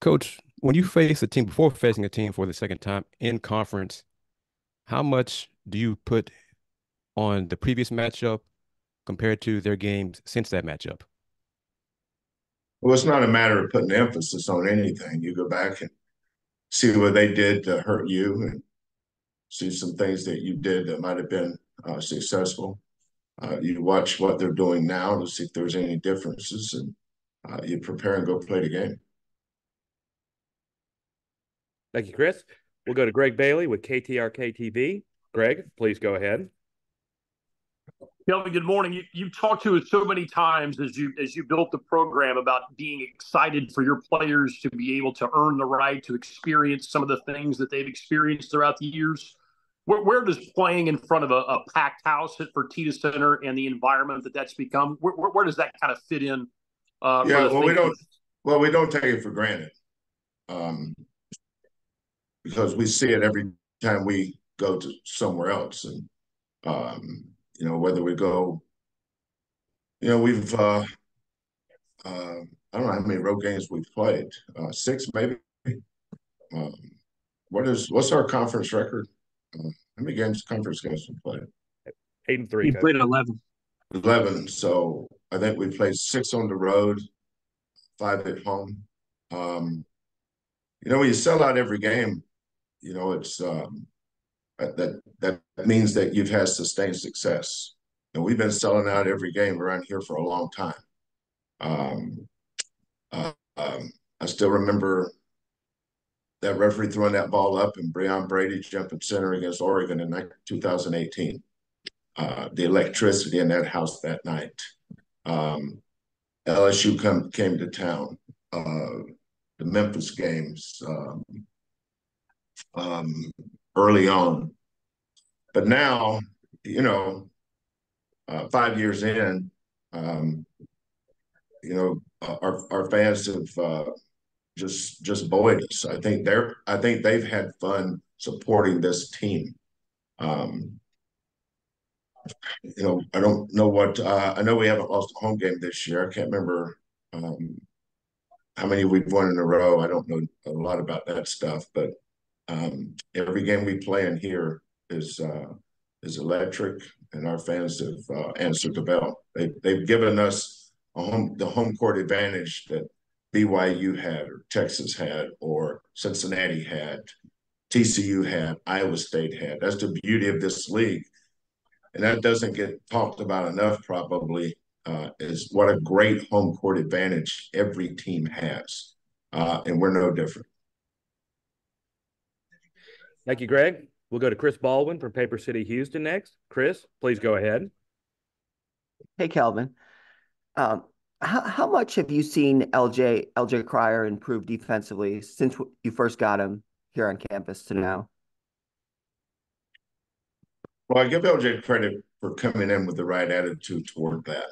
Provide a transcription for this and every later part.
Coach, when you face a team before facing a team for the second time in conference, how much do you put on the previous matchup compared to their games since that matchup? Well, it's not a matter of putting emphasis on anything. You go back and see what they did to hurt you and see some things that you did that might have been successful. You watch what they're doing now to see if there's any differences, and you prepare and go play the game. Thank you, Chris. We'll go to Greg Bailey with KTRK TV. Greg, please go ahead. Kelvin, good morning. You talked to us so many times as you built the program about being excited for your players to be able to earn the right to experience some of the things that they've experienced throughout the years. Where does playing in front of a packed house at Fertitta Center and the environment that's become, where does that kind of fit in? Yeah, well, we don't take it for granted um, because we see it every time we go to somewhere else, and whether we go, we've I don't know how many road games we've played, six maybe. Um, what's our conference record? How many conference games we played? 8-3. He played 11. 11. So I think we played six on the road, five at home. When you sell out every game, it's that means that you've had sustained success. And we've been selling out every game around here for a long time. Um, I still remember that referee throwing that ball up and Breon Brady jumping center against Oregon in 2018. The electricity in that house that night. LSU came to town. The Memphis games early on. But now, 5 years in, our fans have just buoyed us. I think they've had fun supporting this team. I don't know what I know we haven't lost a home game this year. I can't remember how many we've won in a row. I don't know a lot about that stuff, but every game we play in here is electric, and our fans have answered the bell. They've given us the home court advantage that BYU had, or Texas had, or Cincinnati had, TCU had, Iowa State had. That's the beauty of this league. And that doesn't get talked about enough, probably, is what a great home court advantage every team has. And we're no different. Thank you, Greg. We'll go to Chris Baldwin from Paper City Houston next. Chris, please go ahead. Hey, Kelvin. How much have you seen LJ Cryer improve defensively since you first got him here on campus to now? Well, I give LJ credit for coming in with the right attitude toward that.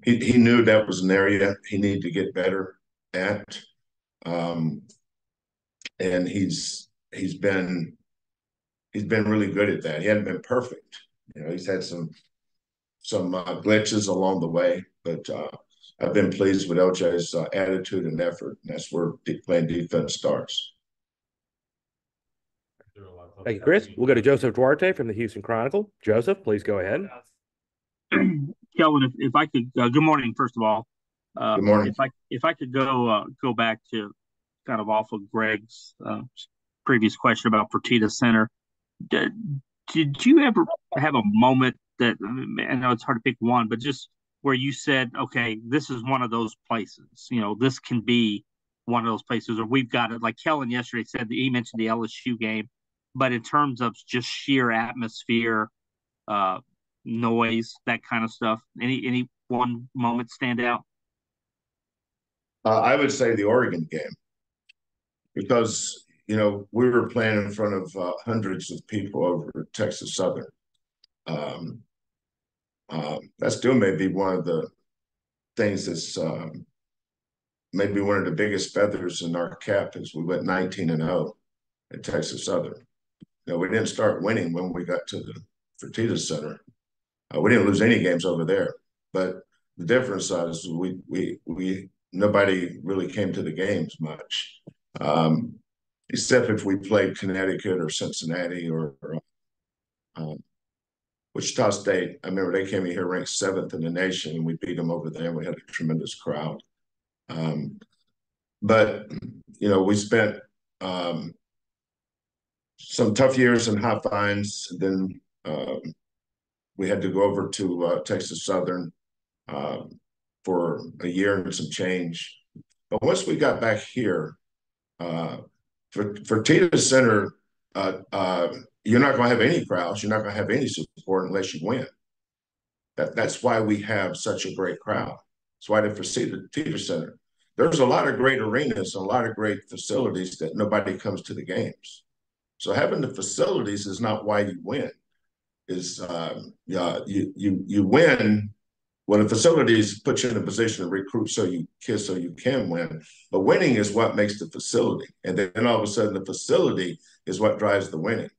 He knew that was an area he needed to get better at, and he's been really good at that. He hasn't been perfect. He's had some glitches along the way, but I've been pleased with LJ's attitude and effort, and that's where playing defense starts. Thank you, Chris. We'll go to Joseph Duarte from the Houston Chronicle. Joseph, please go ahead. Kelvin, if I could, good morning, first of all. Good morning. If I could go back to kind of off of Greg's previous question about Fertitta Center, did you ever have a moment that, I know it's hard to pick one, but just where you said, okay, this is one of those places, this can be one of those places, or we've got it, like Kellen yesterday said, he mentioned the LSU game, but in terms of just sheer atmosphere, noise, that kind of stuff, any one moment stand out? I would say the Oregon game, because we were playing in front of hundreds of people over at Texas Southern. That still may be one of the things that's maybe one of the biggest feathers in our cap, is we went 19-0 at Texas Southern. We didn't start winning when we got to the Fertitta Center. We didn't lose any games over there, but the difference is we nobody really came to the games much, except if we played Connecticut or Cincinnati or Wichita State. I remember they came in here ranked 7th in the nation, and we beat them over there. And we had a tremendous crowd. But we spent some tough years in Hopkins. Then we had to go over to Texas Southern for a year and some change. But once we got back here, Fertitta Center, you're not going to have any crowds. You're not going to have any support unless you win. That's why we have such a great crowd. That's why the Fertitta Center. There's a lot of great arenas and a lot of great facilities that nobody comes to the games. So having the facilities is not why you win. You win when the facilities put you in a position to recruit so you can win. But winning is what makes the facility. And then all of a sudden the facility is what drives the winning.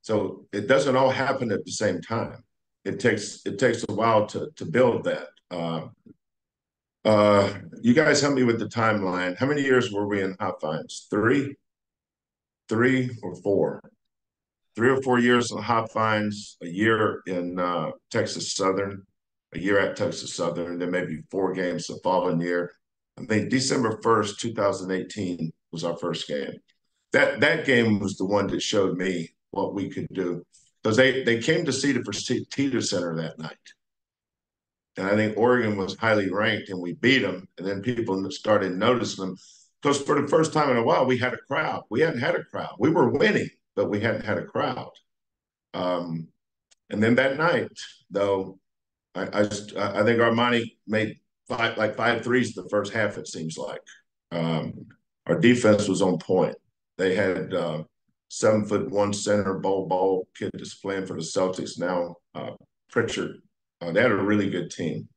So it doesn't all happen at the same time. It takes a while to build that. You guys help me with the timeline. How many years were we in Hopkins? 3 or 4? 3 or 4 years in Hopkins, a year in Texas Southern, a year at Texas Southern, and then maybe 4 games the following year. I think December 1st, 2018 was our first game. That game was the one that showed me what we could do, because they came to see the Fertitta Center that night. And I think Oregon was highly ranked, and we beat them. And then people started noticing them, because for the first time in a while, we had a crowd. We hadn't had a crowd. We were winning, but we hadn't had a crowd. And then that night, though, I think Armani made 5 threes the first half, it seems like. Our defense was on point. They had 7'1" center, Bol kid that's playing for the Celtics now, Pritchard. They had a really good team.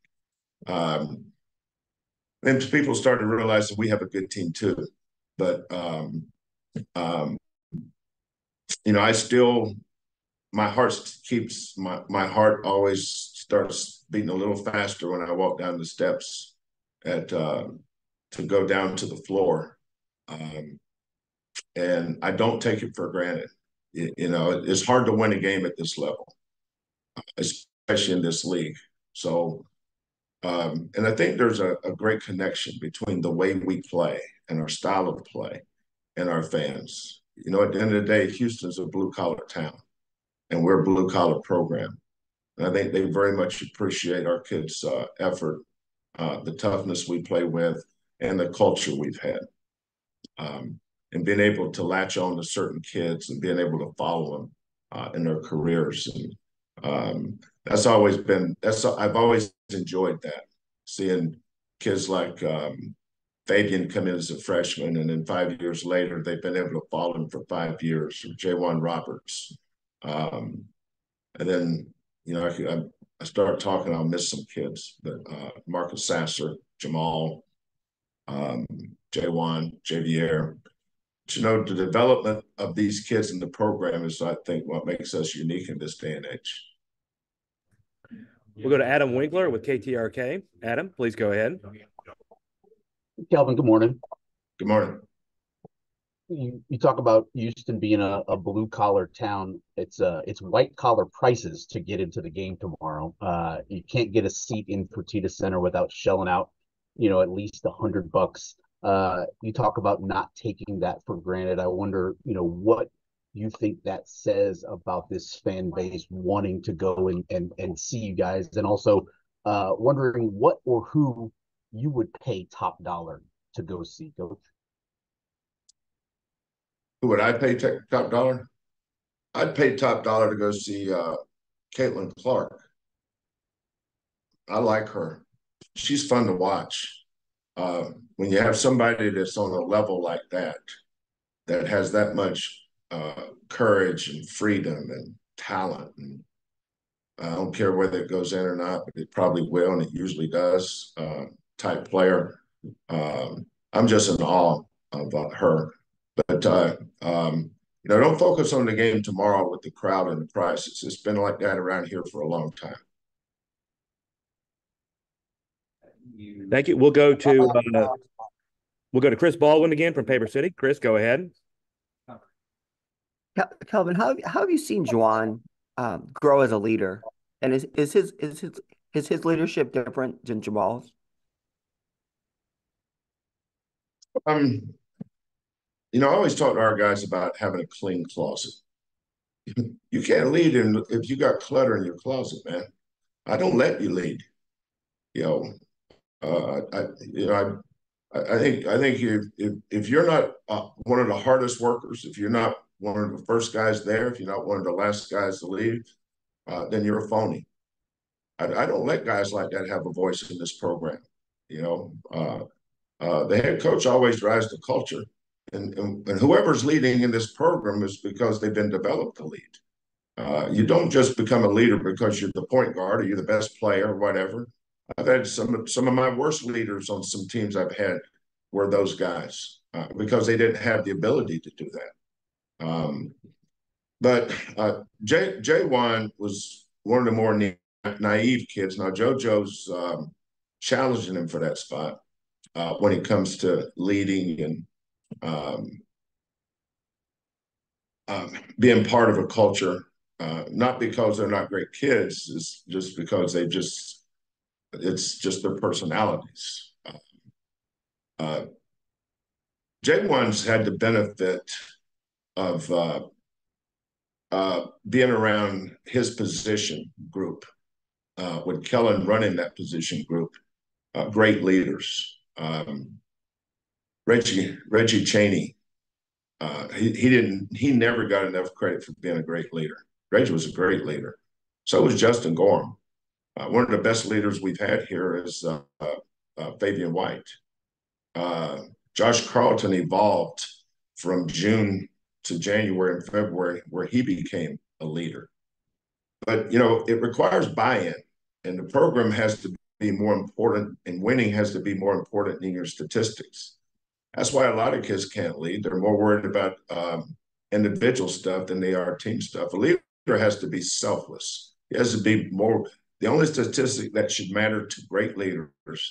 Then people started to realize that we have a good team too. But, I still, my heart always starts beating a little faster when I walk down the steps to go down to the floor. And I don't take it for granted. It's hard to win a game at this level, especially in this league. So, and I think there's a great connection between the way we play and our style of play and our fans. At the end of the day, Houston's a blue-collar town, and we're a blue-collar program. And I think they very much appreciate our kids' effort, the toughness we play with, and the culture we've had. And being able to latch on to certain kids and being able to follow them in their careers. And I've always enjoyed that, seeing kids like Fabian come in as a freshman, and then 5 years later, they've been able to follow him for 5 years, or J1 Roberts. And then, I start talking, I'll miss some kids, but Marcus Sasser, Jamal, J1, Javier. But, the development of these kids in the program is, I think, what makes us unique in this day and age. We'll go to Adam Winkler with KTRK. Adam, please go ahead. Kelvin, good morning. Good morning. You talk about Houston being a blue-collar town. It's white-collar prices to get into the game tomorrow. You can't get a seat in Fertitta Center without shelling out, at least $100. You talk about not taking that for granted. I wonder, what you think that says about this fan base wanting to go and see you guys, and also wondering what or who you would pay top dollar to go see, Coach. Who would I pay top dollar? I'd pay top dollar to go see Caitlin Clark. I like her. She's fun to watch. When you have somebody that's on a level like that has that much courage and freedom and talent, and I don't care whether it goes in or not, but it probably will, and it usually does, type player. I'm just in awe of her. But, don't focus on the game tomorrow with the crowd and the prices. It's been like that around here for a long time. Thank you. We'll go to Chris Baldwin again from Paper City. Chris, go ahead. Kelvin, how have you seen Juwan grow as a leader? And is his leadership different than Jamal's? I always talk to our guys about having a clean closet. You can't lead if you got clutter in your closet, man. I don't let you lead. You know, I think if you're not one of the hardest workers, if you're not one of the first guys there, if you're not one of the last guys to leave, then you're a phony. I don't let guys like that have a voice in this program. The head coach always drives the culture, and whoever's leading in this program is because they've been developed to lead. You don't just become a leader because you're the point guard or you're the best player or whatever. I've had some of my worst leaders on some teams I've had were those guys because they didn't have the ability to do that. But Jaywan was one of the more naive kids. Now JoJo's challenging him for that spot when it comes to leading and being part of a culture. Not because they're not great kids, it's just because it's just their personalities. Jaywan's had the benefit of being around his position group, with Kellen running that position group, great leaders. Reggie Chaney, he never got enough credit for being a great leader. Reggie was a great leader. So was Justin Gorham. One of the best leaders we've had here is Fabian White. Josh Carlton evolved from June to January and February, where he became a leader. But, it requires buy-in, and the program has to be more important, and winning has to be more important than your statistics. That's why a lot of kids can't lead. They're more worried about individual stuff than they are team stuff. A leader has to be selfless. He has to be more. The only statistic that should matter to great leaders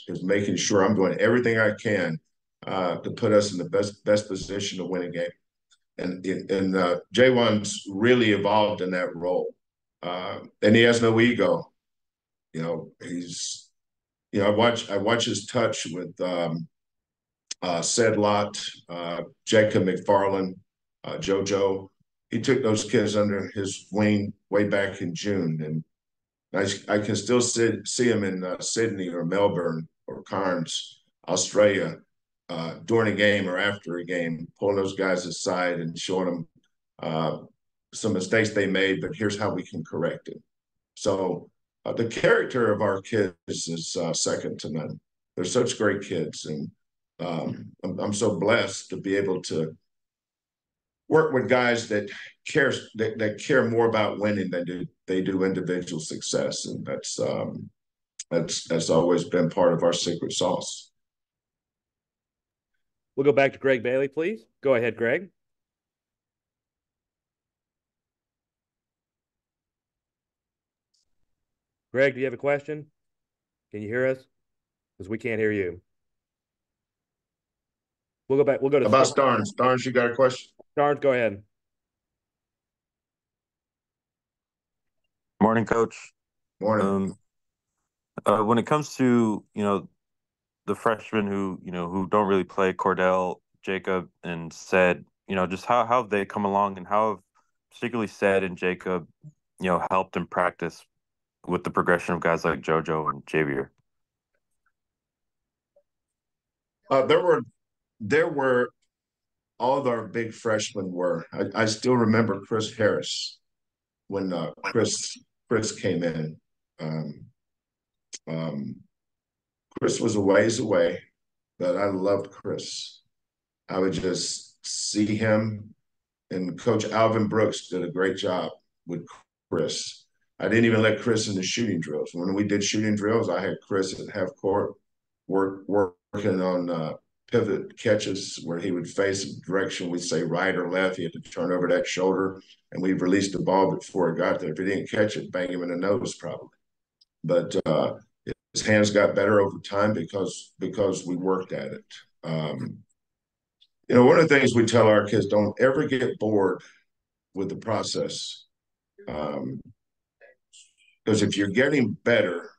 is making sure I'm doing everything I can to put us in the best position to win a game. And Jaywan's really evolved in that role, and he has no ego. I watch his touch with Sedlot, Jacob McFarland, JoJo. He took those kids under his wing way back in June, and I can still see him in Sydney or Melbourne or Cairns, Australia, during a game or after a game, pulling those guys aside and showing them some mistakes they made, but here's how we can correct it. So the character of our kids is second to none. They're such great kids, and I'm so blessed to be able to work with guys that care more about winning than they do individual success, and that's always been part of our secret sauce. We'll go back to Greg Bailey, please. Go ahead, Greg. Greg, do you have a question? Can you hear us? Because we can't hear you. We'll go back. We'll go to about Starnes. Starnes, you got a question? Starnes, go ahead. Morning, Coach. Morning. When it comes to the freshmen who don't really play, Cordell, Jacob, and Ced, just how have they come along, and how have particularly Ced and Jacob, helped in practice with the progression of guys like JoJo and Javier? There were all of our big freshmen were. I still remember Chris Harris when Chris came in. Chris was a ways away, but I loved Chris. I would just see him, and Coach Alvin Brooks did a great job with Chris. I didn't even let Chris in the shooting drills. When we did shooting drills, I had Chris at half court working on pivot catches where he would face a direction, we'd say right or left. He had to turn over that shoulder, and we'd release the ball before it got there. If he didn't catch it, bang him in the nose probably. But hands got better over time because we worked at it. One of the things we tell our kids, don't ever get bored with the process. Because if you're getting better,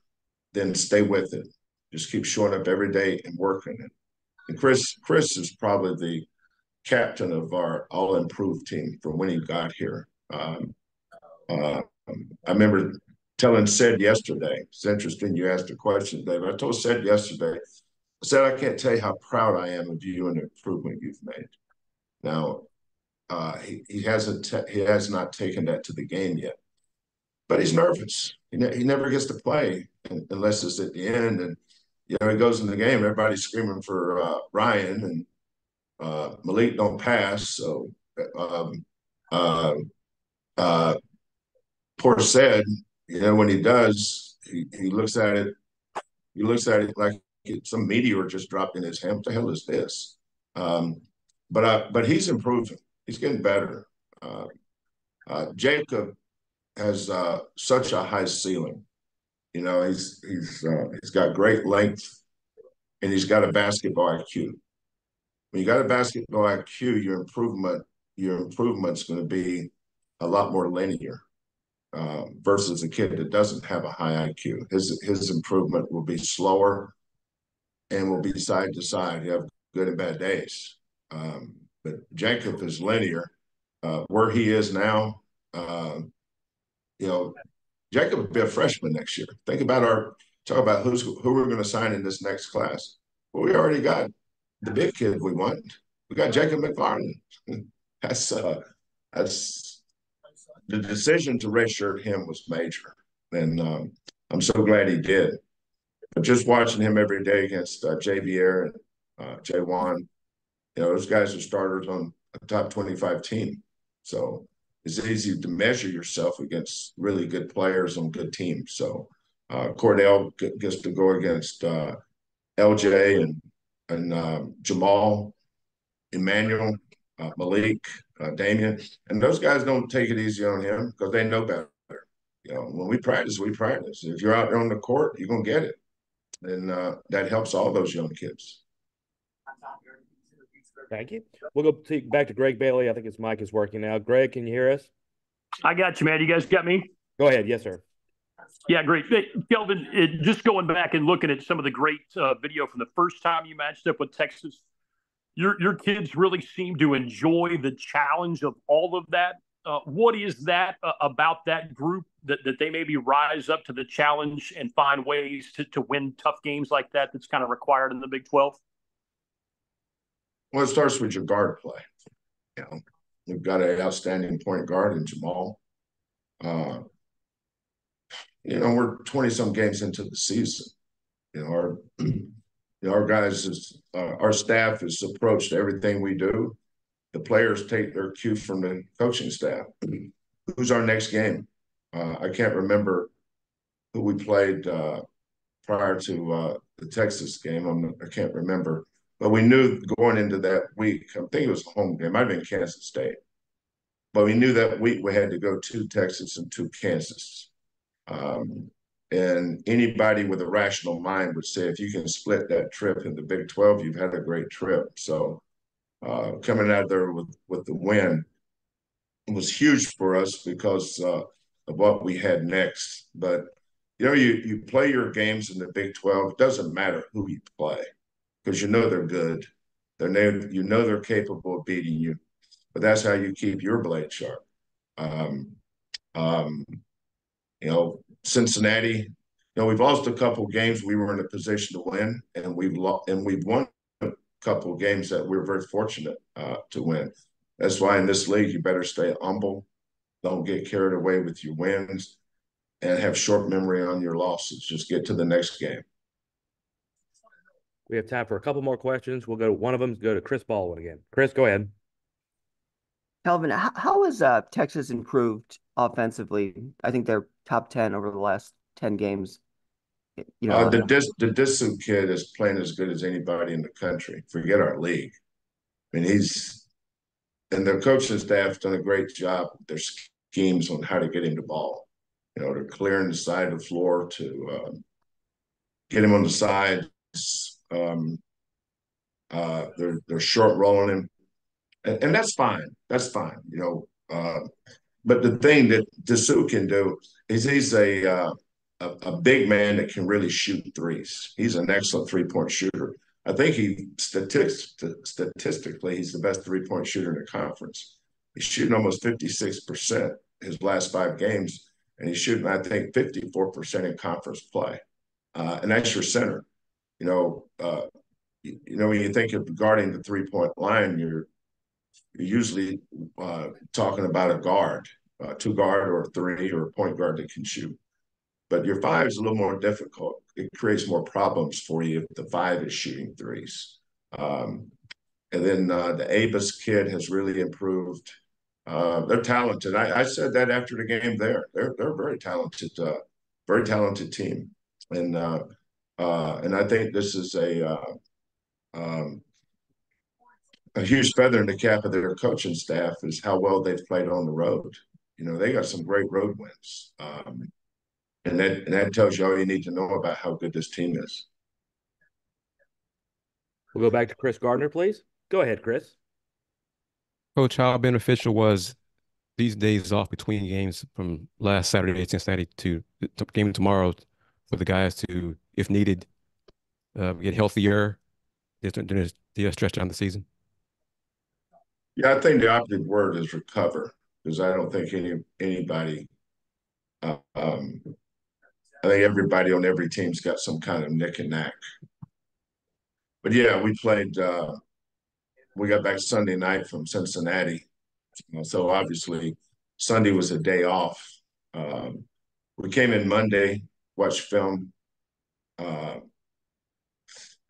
then stay with it. Just keep showing up every day and working it. And Chris is probably the captain of our all-improved team from when he got here. I remember telling Sid yesterday, it's interesting you asked a question, Dave. I told Sid yesterday, I said, I can't tell you how proud I am of you and the improvement you've made. Now, he has not taken that to the game yet, but he's nervous. He never gets to play unless it's at the end. And, he goes in the game, everybody's screaming for Ryan, and Malik don't pass. So poor Sid, when he does, he looks at it. He looks at it like some meteor just dropped in his hand. What the hell is this? But he's improving. He's getting better. Jacob has such a high ceiling. He's got great length, and he's got a basketball IQ. When you got a basketball IQ, your improvement's going to be a lot more linear versus a kid that doesn't have a high IQ. His improvement will be slower and will be side to side. You have good and bad days. But Jacob is linear. Where he is now, Jacob will be a freshman next year. Talk about who we're going to sign in this next class. Well, we already got the big kid we want. We got Jacob McFarland. That's the decision to redshirt him was major, and I'm so glad he did. But just watching him every day against Javier and Jaywan, those guys are starters on a top 25 team. So it's easy to measure yourself against really good players on good teams. So Cordell gets to go against LJ and Jamal, Emmanuel, Malik, Damian. And those guys don't take it easy on him because they know better. When we practice, we practice. If you're out there on the court, you're going to get it. And that helps all those young kids. Thank you. We'll go back to Greg Bailey. I think his mic is working now. Greg, can you hear us? I got you, man. You guys got me? Go ahead. Yes, sir. Yeah, great. Hey, Kelvin, just going back and looking at some of the great video from the first time you matched up with Texas, your kids really seem to enjoy the challenge of all of that. What is that about that group that they maybe rise up to the challenge and find ways to win tough games like that that's kind of required in the Big 12? Well, it starts with your guard play. We've got an outstanding point guard in Jamal. We're 20-some games into the season. Our guys, our staff is approached everything we do. The players take their cue from the coaching staff. Who's our next game? I can't remember who we played prior to the Texas game. I can't remember. But we knew going into that week, I think it was a home game, might have been Kansas State. But we knew that week we had to go to Texas and to Kansas. And anybody with a rational mind would say if you can split that trip in the Big 12, you've had a great trip. So coming out there with the win was huge for us because of what we had next. But, you play your games in the Big 12. It doesn't matter who you play because they're good. They're capable of beating you. But that's how you keep your blade sharp. Cincinnati, we've lost a couple games we were in a position to win, and we've won a couple of games that we were very fortunate to win. That's why in this league, you better stay humble. Don't get carried away with your wins and have short memory on your losses. Just get to the next game. We have time for a couple more questions. We'll go to one of them, go to Chris Baldwin again. Chris, go ahead. Kelvin, how has Texas improved offensively? I think they're top 10 over the last 10 games. The Disu kid is playing as good as anybody in the country. Forget our league. I mean, and their coaching staff done a great job with their schemes on how to get him the ball. They're clearing the side of the floor to get him on the sides. They're short rolling him, and that's fine. That's fine, you know. But the thing that Dessou can do is he's a big man that can really shoot threes. He's an excellent 3-point shooter. I think statistically he's the best 3-point shooter in the conference. He's shooting almost 56% his last 5 games, and he's shooting, I think, 54% in conference play. And that's your center. You know, when you think of guarding the 3-point line, you're usually talking about a guard, 2 guard or 3 or a point guard that can shoot. But your 5 is a little more difficult. It creates more problems for you if the 5 is shooting threes. And then the Avis kid has really improved. They're talented. I said that after the game there. They're very talented team. And I think this is a huge feather in the cap of their coaching staff is how well they've played on the road. You know, they got some great road wins. And that tells you all you need to know about how good this team is. We'll go back to Chris Gardner, please. Go ahead, Chris. Coach, how beneficial was these days off between games from last Saturday at Cincinnati to the game tomorrow for the guys to, if needed, get healthier during the stretch down the season? Yeah, I think the operative word is recover, because I don't think anybody I think everybody on every team's got some kind of nick and knack. But yeah, we got back Sunday night from Cincinnati. So obviously Sunday was a day off. We came in Monday, watched film,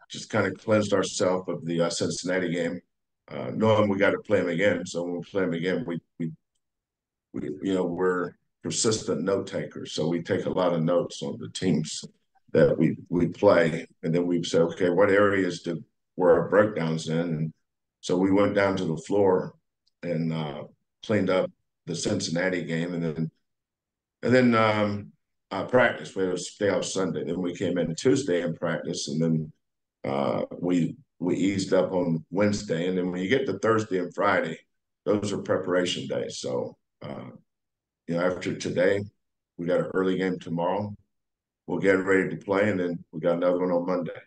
just kind of cleansed ourselves of the Cincinnati game, knowing we got to play them again. So when we play them again, we're persistent note takers. So we take a lot of notes on the teams that we play, and then we say, okay, what areas were our breakdowns in? And so we went down to the floor and cleaned up the Cincinnati game, and then practice. We had a day off Sunday. Then we came in Tuesday and practice, and then we eased up on Wednesday. And then when you get to Thursday and Friday, those are preparation days. So after today, we got an early game tomorrow. We'll get ready to play, and then we got another one on Monday.